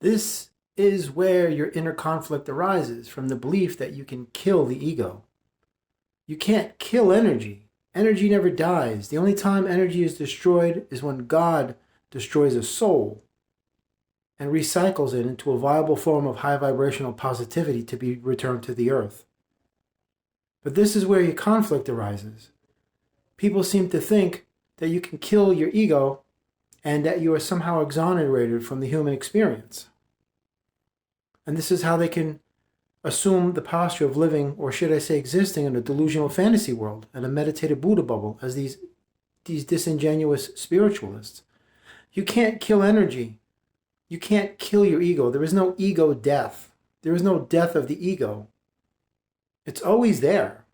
This is where your inner conflict arises, from the belief that you can kill the ego. You can't kill energy. Energy never dies. The only time energy is destroyed is when God destroys a soul and recycles it into a viable form of high vibrational positivity to be returned to the earth. But this is where your conflict arises. People seem to think that you can kill your ego and that you are somehow exonerated from the human experience. And this is how they can assume the posture of living, or should I say existing, in a delusional fantasy world and a meditative Buddha bubble as these disingenuous spiritualists. You can't kill energy. You can't kill your ego. There is no ego death. There is no death of the ego. It's always there.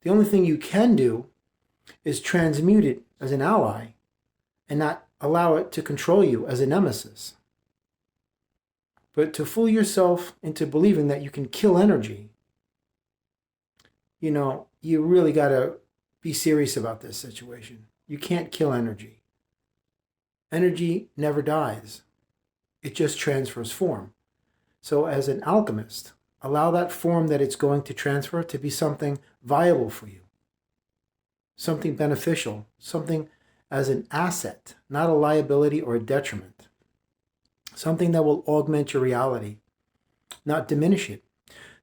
The only thing you can do is transmute it as an ally and not allow it to control you as a nemesis. But to fool yourself into believing that you can kill energy, you really got to be serious about this situation. You can't kill energy. Energy never dies. It just transfers form. So as an alchemist, allow that form that it's going to transfer to be something viable for you, something beneficial, something as an asset, not a liability or a detriment, something that will augment your reality, not diminish it,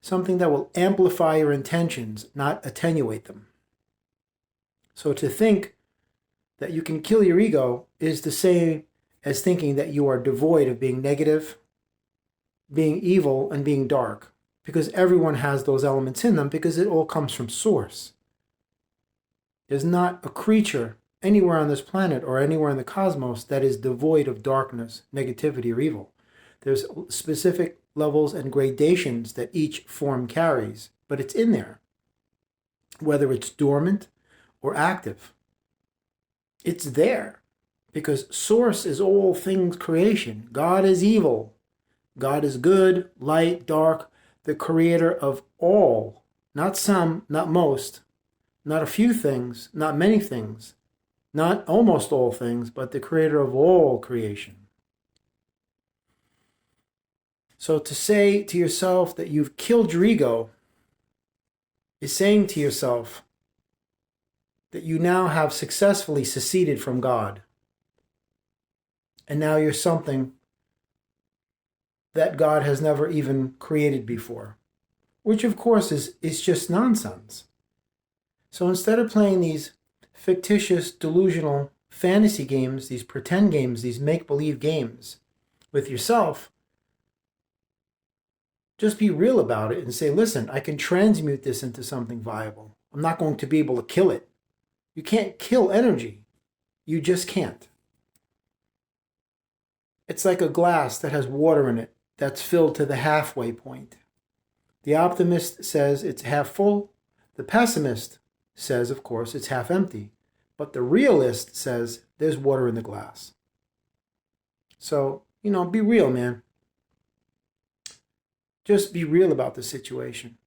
something that will amplify your intentions, not attenuate them. So to think that you can kill your ego is the same as thinking that you are devoid of being negative, being evil, and being dark, because everyone has those elements in them, because it all comes from source. There's not a creature anywhere on this planet or anywhere in the cosmos that is devoid of darkness, negativity, or evil. There's specific levels and gradations that each form carries, but it's in there, whether it's dormant or active. It's there because source is all things creation. God is evil. God is good, light, dark, the creator of all, not some, not most, not a few things, not many things, not almost all things, but the creator of all creation. So to say to yourself that you've killed your ego is saying to yourself that you now have successfully seceded from God. And now you're something that God has never even created before, which of course is just nonsense. So instead of playing these fictitious, delusional fantasy games, these pretend games, these make-believe games with yourself, just be real about it and say, listen, I can transmute this into something viable. I'm not going to be able to kill it. You can't kill energy. You just can't. It's like a glass that has water in it that's filled to the halfway point. The optimist says it's half full. The pessimist says, of course, it's half empty. But the realist says there's water in the glass. So, be real, man. Just be real about the situation.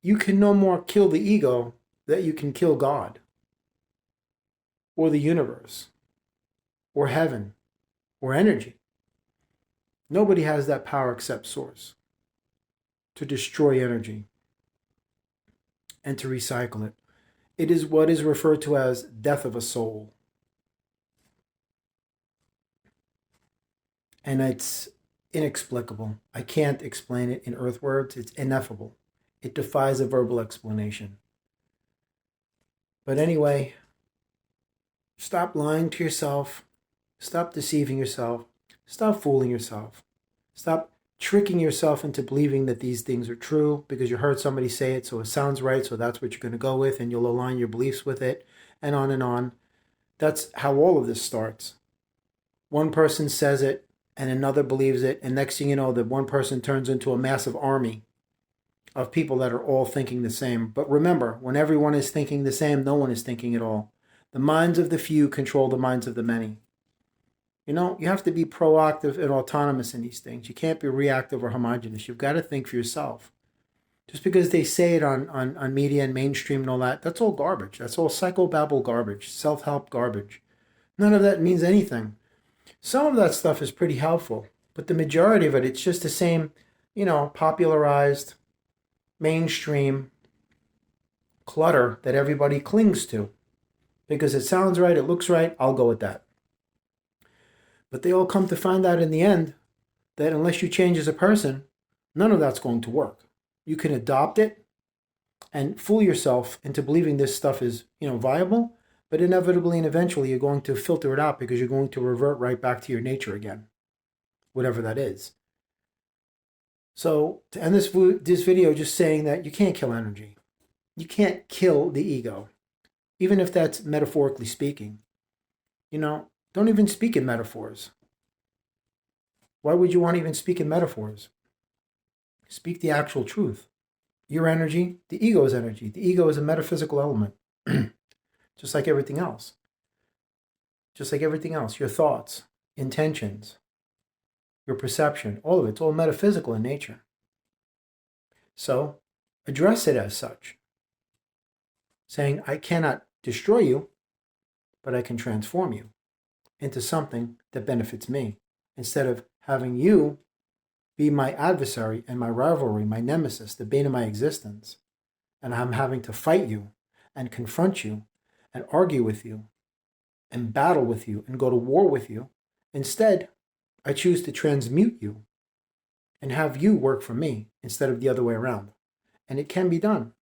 You can no more kill the ego than you can kill God, or the universe, or heaven, or energy. Nobody has that power except Source to destroy energy and to recycle it. It is what is referred to as death of a soul. And it's inexplicable. I can't explain it in earth words. It's ineffable. It defies a verbal explanation. But anyway, stop lying to yourself. Stop deceiving yourself. Stop fooling yourself. Stop tricking yourself into believing that these things are true because you heard somebody say it, so it sounds right, so that's what you're going to go with, and you'll align your beliefs with it, and on and on. That's how all of this starts. One person says it, and another believes it, and next thing you know, that one person turns into a massive army of people that are all thinking the same. But remember, when everyone is thinking the same, no one is thinking at all. The minds of the few control the minds of the many. You have to be proactive and autonomous in these things. You can't be reactive or homogenous. You've got to think for yourself. Just because they say it on media and mainstream and all that, that's all garbage. That's all psychobabble garbage, self-help garbage. None of that means anything. Some of that stuff is pretty helpful, But the majority of it, it's just the same, popularized, mainstream clutter that everybody clings to. Because it sounds right, it looks right, I'll go with that. But they all come to find out in the end that unless you change as a person, none of that's going to work. You can adopt it and fool yourself into believing this stuff is, viable, but inevitably and eventually you're going to filter it out because you're going to revert right back to your nature again, whatever that is. So to end this video, just saying that you can't kill energy. You can't kill the ego, even if that's metaphorically speaking. Don't even speak in metaphors. Why would you want to even speak in metaphors? Speak the actual truth. Your energy, the ego is energy. The ego is a metaphysical element, just like everything else. Just like everything else, your thoughts, intentions, your perception, all of it's all metaphysical in nature. So address it as such, saying, I cannot destroy you, but I can transform you into something that benefits me, instead of having you be my adversary and my rivalry, my nemesis, the bane of my existence. And I'm having to fight you and confront you and argue with you and battle with you and go to war with you. Instead, I choose to transmute you and have you work for me instead of the other way around. And it can be done.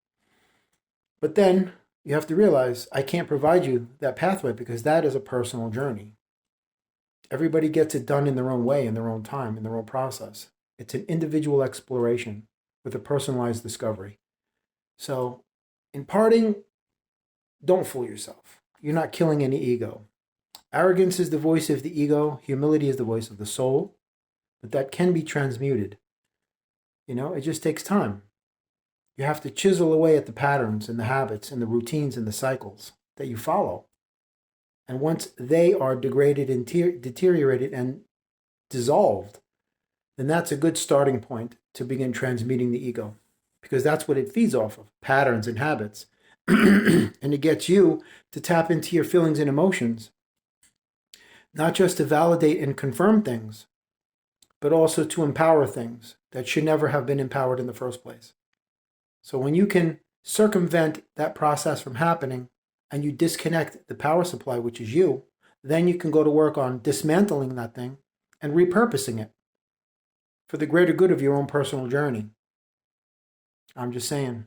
But then you have to realize I can't provide you that pathway because that is a personal journey. Everybody gets it done in their own way, in their own time, in their own process. It's an individual exploration with a personalized discovery. So, in parting, don't fool yourself. You're not killing any ego. Arrogance is the voice of the ego. Humility is the voice of the soul. But that can be transmuted. It just takes time. You have to chisel away at the patterns and the habits and the routines and the cycles that you follow. And once they are degraded and deteriorated and dissolved, then that's a good starting point to begin transmuting the ego, because that's what it feeds off of, patterns and habits. And it gets you to tap into your feelings and emotions, not just to validate and confirm things, but also to empower things that should never have been empowered in the first place. So when you can circumvent that process from happening and you disconnect the power supply, which is you, then you can go to work on dismantling that thing and repurposing it for the greater good of your own personal journey. I'm just saying.